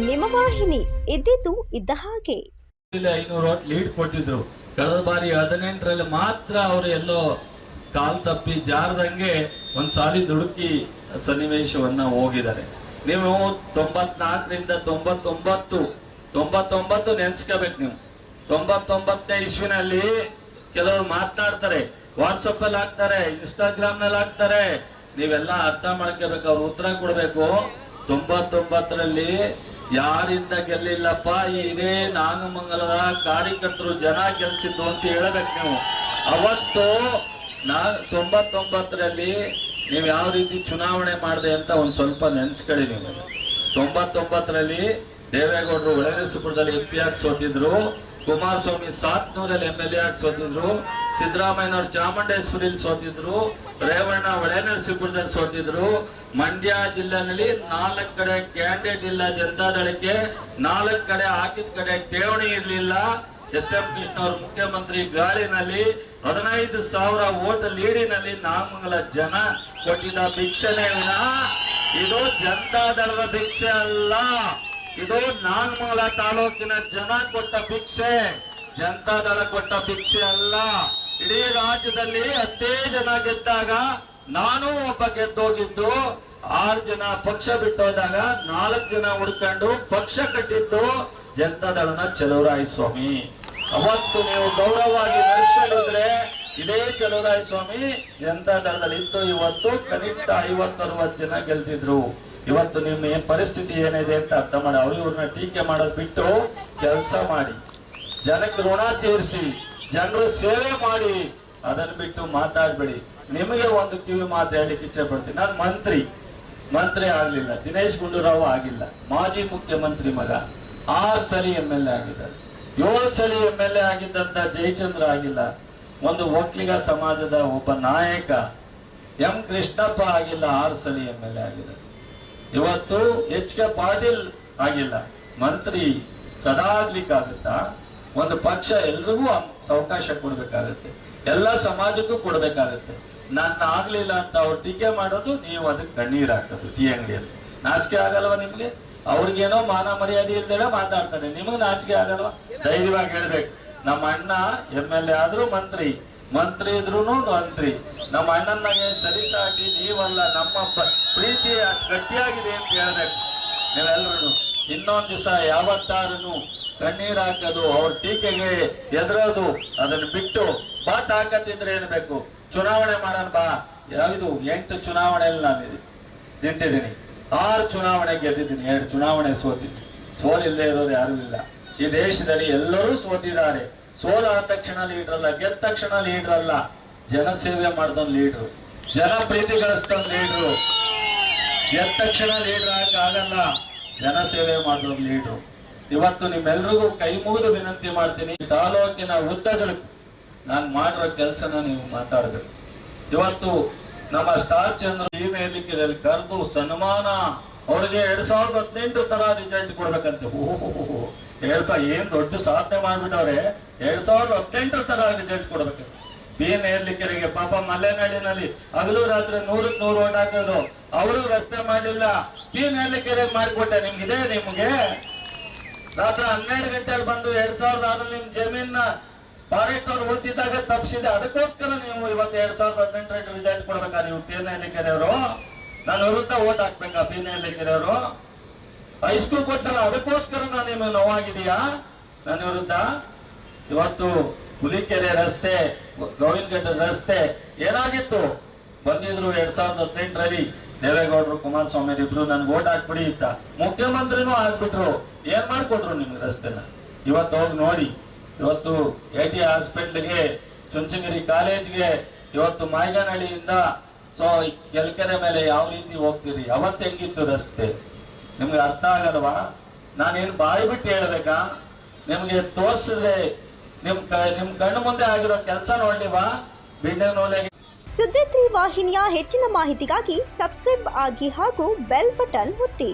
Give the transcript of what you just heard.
ನಿಮ್ಮ ವಾಹಿನಿ, ಇದ್ದಿದ್ದು ಇದ್ದ ಹಾಗೆ. 500 ಲೀಡ್ ಕೊಟ್ಟಿದ್ರು. ಕಳೆದ ಬಾರಿ 18ರಲ್ಲಿ ಮಾತ್ರ ಅವರು ಎಲ್ಲೋ ಕಾಲ್ ತಪ್ಪಿ ಜಾರದಂಗೆ ಒಂದ್ ಸಾಲಿ ದುಡುಕಿ ಸನ್ನಿವೇಶವನ್ನ ಹೋಗಿದ್ದಾರೆ. ನೀವು 94ರಿಂದ 99 ನೆನ್ಸ್ಕೋಬೇಕು. ನೀವು 99ನೇ ಇಸ್ವಿನಲ್ಲಿ ಕೆಲವರು ಮಾತನಾಡ್ತಾರೆ, ವಾಟ್ಸಪ್ ಅಲ್ಲಿ ಹಾಕ್ತಾರೆ, ಇನ್ಸ್ಟಾಗ್ರಾಮ್ ನಲ್ಲಿ ಹಾಕ್ತಾರೆ. ನೀವೆಲ್ಲ ಅರ್ಥ ಮಾಡ್ಕೋಬೇಕು, ಅವ್ರು ಉತ್ತರ ಕೊಡ್ಬೇಕು. 99ರಲ್ಲಿ ಯಾರಿಂದ ಗೆಲ್ಲಿಲ್ಲಪ್ಪ, ಇದೇ ನಾಗಮಂಗಲದ ಕಾರ್ಯಕರ್ತರು ಜನ ಗೆಲ್ಸಿದ್ದು ಅಂತ ಹೇಳಬೇಕು ನೀವು. ಅವತ್ತು 99ರಲ್ಲಿ ನೀವು ಯಾವ ರೀತಿ ಚುನಾವಣೆ ಮಾಡಿದೆ ಅಂತ ಒಂದ್ ಸ್ವಲ್ಪ ನೆನ್ಸ್ಕೊಳ್ಳಿ. ನೀವು 99ರಲ್ಲಿ ದೇವೇಗೌಡರು ಒಳನರಸೀಪುರದಲ್ಲಿ MP ಆಗಿ ಸೋತಿದ್ರು, ಕುಮಾರಸ್ವಾಮಿ 700ರಲ್ಲಿ MLA ಆಗಿ ಸೋತಿದ್ರು, ಸಿದ್ದರಾಮಯ್ಯನವರು ಚಾಮುಂಡೇಶ್ವರಿಲಿ ಸೋತಿದ್ರು, ರೇವಣ್ಣ ಒಳನರಸೀಪುರದಲ್ಲಿ ಸೋತಿದ್ರು. ಮಂಡ್ಯ ಜಿಲ್ಲೆನಲ್ಲಿ 4 ಕಡೆ ಕ್ಯಾಂಡಿಡೇಟ್ ಇಲ್ಲ ಜನತಾದಳಕ್ಕೆ, 4 ಕಡೆ ಹಾಕಿದ ಕಡೆ ಠೇವಣಿ ಇರ್ಲಿಲ್ಲ. SM ಕೃಷ್ಣ ಅವರು ಮುಖ್ಯಮಂತ್ರಿ ಗಾಳಿನಲ್ಲಿ 15,000 ವೋಟ್ ಲೀಡಿನಲ್ಲಿ ನಾಗಮಂಗಲ ಜನ ಕೊಟ್ಟಿದ್ದ ಭಿಕ್ಷೆನೇ ವಿನಃ ಇದು ಜನತಾದಳದ ಭಿಕ್ಷೆ ಅಲ್ಲ. ಇದು ನಾಗಮಂಗಲ ತಾಲೂಕಿನ ಜನ ಕೊಟ್ಟ ಭಿಕ್ಷೆ, ಜನತಾದಳ ಕೊಟ್ಟ ಭಿಕ್ಷೆ ಅಲ್ಲ. ಇಡೀ ರಾಜ್ಯದಲ್ಲಿ 10 ಜನ ಗೆದ್ದಾಗ ನಾನು ಒಬ್ಬ ಗೆದ್ದೋಗಿದ್ದು, 6 ಜನ ಪಕ್ಷ ಬಿಟ್ಟೋದಾಗ 4 ಜನ ಹುಡ್ಕೊಂಡು ಪಕ್ಷ ಕಟ್ಟಿದ್ದು ಜನತಾದಳನ ಚಲುವರಾಯಸ್ವಾಮಿ. ಅವತ್ತು ನೀವು ಗೌರವವಾಗಿ ನಡೆಸ್ಕೊಂಡಿದ್ರೆ ಇದೇ ಚಲುವರಾಯಸ್ವಾಮಿ ಜನತಾದಳದಲ್ಲಿ ಇತ್ತು. ಇವತ್ತು ಕನಿಷ್ಠ 50-60 ಜನ ಗೆಲ್ತಿದ್ರು. ಇವತ್ತು ನಿಮ್ಮ ಪರಿಸ್ಥಿತಿ ಏನಿದೆ ಅಂತ ಅರ್ಥ ಮಾಡಿ, ಇವ್ರನ್ನ ಟೀಕೆ ಮಾಡೋದು ಬಿಟ್ಟು ಕೆಲಸ ಮಾಡಿ, ಜನಕ್ಕೆ ಋಣ ತೀರಿಸಿ, ಜನರ ಸೇವೆ ಮಾಡಿ, ಅದನ್ನ ಬಿಟ್ಟು ಮಾತಾಡ್ಬೇಡಿ. ನಿಮಗೆ ಒಂದು ಕಿವಿ ಮಾತು ಹೇಳಲಿಕ್ಕೆ ಇಚ್ಛೆ ಪಡ್ತೀನಿ. ನಾನು ಮಂತ್ರಿ ಆಗ್ಲಿಲ್ಲ, ದಿನೇಶ್ ಗುಂಡೂರಾವ್ ಆಗಿಲ್ಲ, ಮಾಜಿ ಮುಖ್ಯಮಂತ್ರಿ ಮಗ 6 ಸಲ MLA ಆಗಿದ್ದಾರೆ. 7 ಸಲ MLA ಆಗಿದ್ದಂತ ಜಯಚಂದ್ರ ಆಗಿಲ್ಲ. ಒಂದು ಒಕ್ಕಲಿಗ ಸಮಾಜದ ಒಬ್ಬ ನಾಯಕ M ಕೃಷ್ಣಪ್ಪ ಆಗಿಲ್ಲ, 6 ಸಲ MLA ಆಗಿದ್ದಾರೆ. ಇವತ್ತು HK ಪಾಟೀಲ್ ಆಗಿಲ್ಲ. ಮಂತ್ರಿ ಸದಾ ಆಗ್ಲಿಕ್ಕಾಗುತ್ತಾ? ಒಂದು ಪಕ್ಷ ಎಲ್ರಿಗೂ ಅವಕಾಶ ಕೊಡ್ಬೇಕಾಗತ್ತೆ, ಎಲ್ಲ ಸಮಾಜಕ್ಕೂ ಕೊಡ್ಬೇಕಾಗತ್ತೆ. ನನ್ನ ಆಗ್ಲಿಲ್ಲ ಅಂತ ಅವ್ರು ಟೀಕೆ ಮಾಡೋದು, ನೀವು ಅದಕ್ಕೆ ಕಣ್ಣೀರ್ ಹಾಕೋದು ಟೀ ಅಂಗಡಿಯಲ್ಲಿ. ನಾಚಿಕೆ ಆಗಲ್ವಾ ನಿಮ್ಗೆ? ಅವ್ರಿಗೇನೋ ಮಾನ ಮರ್ಯಾದೆ ಇಲ್ದೆಲ್ಲ ಮಾತಾಡ್ತಾರೆ, ನಿಮಗ್ ನಾಚಿಕೆ ಆಗಲ್ವಾ? ಧೈರ್ಯವಾಗಿ ಹೇಳ್ಬೇಕು. ನಮ್ಮ ಅಣ್ಣ MLA ಆದ್ರೂ ಮಂತ್ರಿ ಇದ್ರು ಮಂತ್ರಿ. ನಮ್ಮ ಅಣ್ಣನಾಗೆ ಸರಿಸಾಗಿ ನೀವಲ್ಲ, ನಮ್ಮ ಪ್ರೀತಿ ಗಟ್ಟಿಯಾಗಿದೆ ಅಂತ ಹೇಳ್ಬೇಕು ನೀವೆಲ್ಲರೂ. ಇನ್ನೊಂದ್ ದಿವಸ ಯಾವತ್ತಾರು ಕಣ್ಣೀರ್ ಹಾಕೋದು, ಅವ್ರ ಟೀಕೆಗೆ ಎದುರೋದು ಅದನ್ನ ಬಿಟ್ಟು ಬಾಟ್ ಹಾಕತ್ತಿದ್ರೆ ಏನ್ ಬೇಕು? ಚುನಾವಣೆ ಮಾಡೋಣ ಬಾ. ಯಾವುದು 8 ಚುನಾವಣೆಯಲ್ಲಿ ನಾನು ನಿಂತಿದ್ದೀನಿ, 6 ಚುನಾವಣೆ ಗೆದ್ದಿದ್ದೀನಿ, 2 ಚುನಾವಣೆ ಸೋತಿದ್ದೀನಿ. ಸೋಲಿಲ್ಲದೆ ಇರೋರು ಯಾರು ಇಲ್ಲ ಈ ದೇಶದಲ್ಲಿ, ಎಲ್ಲರೂ ಸೋತಿದ್ದಾರೆ. ಸೋಲಾದ ತಕ್ಷಣ ಲೀಡರ್ ಅಲ್ಲ, ಗೆದ್ದ ತಕ್ಷಣ ಲೀಡರ್ ಅಲ್ಲ. ಜನ ಸೇವೆ ಮಾಡಿದವನ್ ಲೀಡ್ರು, ಜನ ಪ್ರೀತಿ ಗಳಿಸ್ದವನ್ ಲೀಡ್ರು. ಗೆದ್ದ ತಕ್ಷಣ ಲೀಡರ್ ಆಗಲ್ಲ, ಜನ ಸೇವೆ ಮಾಡಿದವನ್ ಲೀಡ್ರು. ಇವತ್ತು ನಿಮ್ಮೆಲ್ರಿಗೂ ಕೈ ಮುಗಿದು ವಿನಂತಿ ಮಾಡ್ತೀನಿ, ತಾಲೂಕಿನ ಉದ್ದಗಲಕ್ಕೂ ನಾನು ಮಾಡಿರೋ ಕೆಲಸನ ನೀವು ಮಾತಾಡಬೇಕು. ಇವತ್ತು ನಮ್ಮ ಸ್ಟಾರ್ ಚಂದ್ರ ವೇದಿಕೆಯಲ್ಲಿ ಕರೆದು ಸನ್ಮಾನ, ಅವ್ರಿಗೆ 2018 ತರ ರಿಸಲ್ಟ್ ಕೊಡ್ಬೇಕಂತೆ. ಏನ್ ದೊಡ್ಡ ಸಾಧನೆ ಮಾಡ್ಬಿಟ್ಟವ್ರೆ, 2018 ತರ ರಿಸಲ್ಟ್ ಕೊಡ್ಬೇಕಂತ. ನೇರ್ಲಿಕೆರೆಗೆ ಪಾಪ ಮಲೆನಾಡಿನಲ್ಲಿ ಹಗಲು ರಾತ್ರಿ 100ಕ್ಕೆ 100 ಓಟ್ ಹಾಕಿದ್ರು, ಅವರು ರಸ್ತೆ ಮಾಡಲಿಲ್ಲ. ನೇರ್ಲಿಕೆರೆಗೆ ಮಾಡಿಕೊಟ್ಟೆ. ನಿಮ್ಗಿದೆ? ನಿಮ್ಗೆ ರಾತ್ರಿ 12 ಗಂಟೆಯಲ್ಲಿ ಬಂದು 2006 ನಿಮ್ ಜಮೀನ ಫಾರೆಸ್ಟ್ ಅವ್ರು ಉಳಿತಿದ್ದಾಗ ತಪ್ಪಿಸಿದೆ. ಅದಕ್ಕೋಸ್ಕರ ನೀವು ಇವತ್ತು 2018 ರಿಸಲ್ಟ್ ಕೊಡ್ಬೇಕಾ? ನೀವು ನೇರ್ಲಿಕೆರೆಯವರು ನನ್ನ ವಿರುದ್ಧ ಓಟ್ ಹಾಕ್ಬೇಕಾ? ನೇರ್ಲಿಕೆರೆಯವರು ಹೈಸ್ಕೂಲ್ ಕೊಟ್ಟಲ್ಲ, ಅದಕ್ಕೋಸ್ಕರ ನಾನು ನಿಮಗೆ ನೋವಾಗಿದೆಯಾ ನನ್ನ ವಿರುದ್ಧ? ಇವತ್ತು ಹುಲಿಕೆರೆ ರಸ್ತೆ, ಗೋವಿಂದಘಟ್ಟ ರಸ್ತೆ ಏನಾಗಿತ್ತು? ಬಂದಿದ್ರು 2018ರಲ್ಲಿ ದೇವೇಗೌಡರು ಕುಮಾರಸ್ವಾಮಿ ಇಬ್ರು ನನ್ಗೆ ಓಟ್ ಹಾಕ್ಬಿಡಿ ಇತ್ತ. ಮುಖ್ಯಮಂತ್ರಿನೂ ಆಗ್ಬಿಟ್ರು. ಏನ್ ಮಾಡ್ಕೊಟ್ರು ನಿಮ್ಗೆ ರಸ್ತೆನ? ಇವತ್ತು ಹೋಗಿ ನೋಡಿ. ಇವತ್ತು AT ಹಾಸ್ಪಿಟ್ಲ್ಗೆ, ಚುಂಚನಗಿರಿ ಕಾಲೇಜ್ಗೆ, ಇವತ್ತು ಮಾಯಗನಹಳ್ಳಿಯಿಂದ ಕೆಲ್ಕೆರೆ ಮೇಲೆ ಯಾವ ರೀತಿ ಹೋಗ್ತೀರಿ? ಅವತ್ತು ಹೆಂಗಿತ್ತು ರಸ್ತೆ? ನಿಮ್ಗೆ ಅರ್ಥ ಆಗಲ್ವಾ? ನಾನೇನು ಬಾಯಿ ಬಿಟ್ಟು ಹೇಳ್ಬೇಕಾ? ನಿಮ್ಗೆ ತೋರಿಸಿದ್ರೆ ನಿಮ್ ಕಣ್ಣು ಮುಂದೆ ಆಗಿರೋ ಕೆಲಸ ನೋಡ್ಲಿವಾ? ಬಿಲ್ಡಿಂಗ್ ಸುದ್ದಿ 3 ವಾಹಿನಿಯ ಹೆಚ್ಚಿನ ಮಾಹಿತಿಗಾಗಿ ಸಬ್ಸ್ಕ್ರೈಬ್ ಆಗಿ ಹಾಗೂ ಬೆಲ್ ಬಟನ್ ಒತ್ತಿ.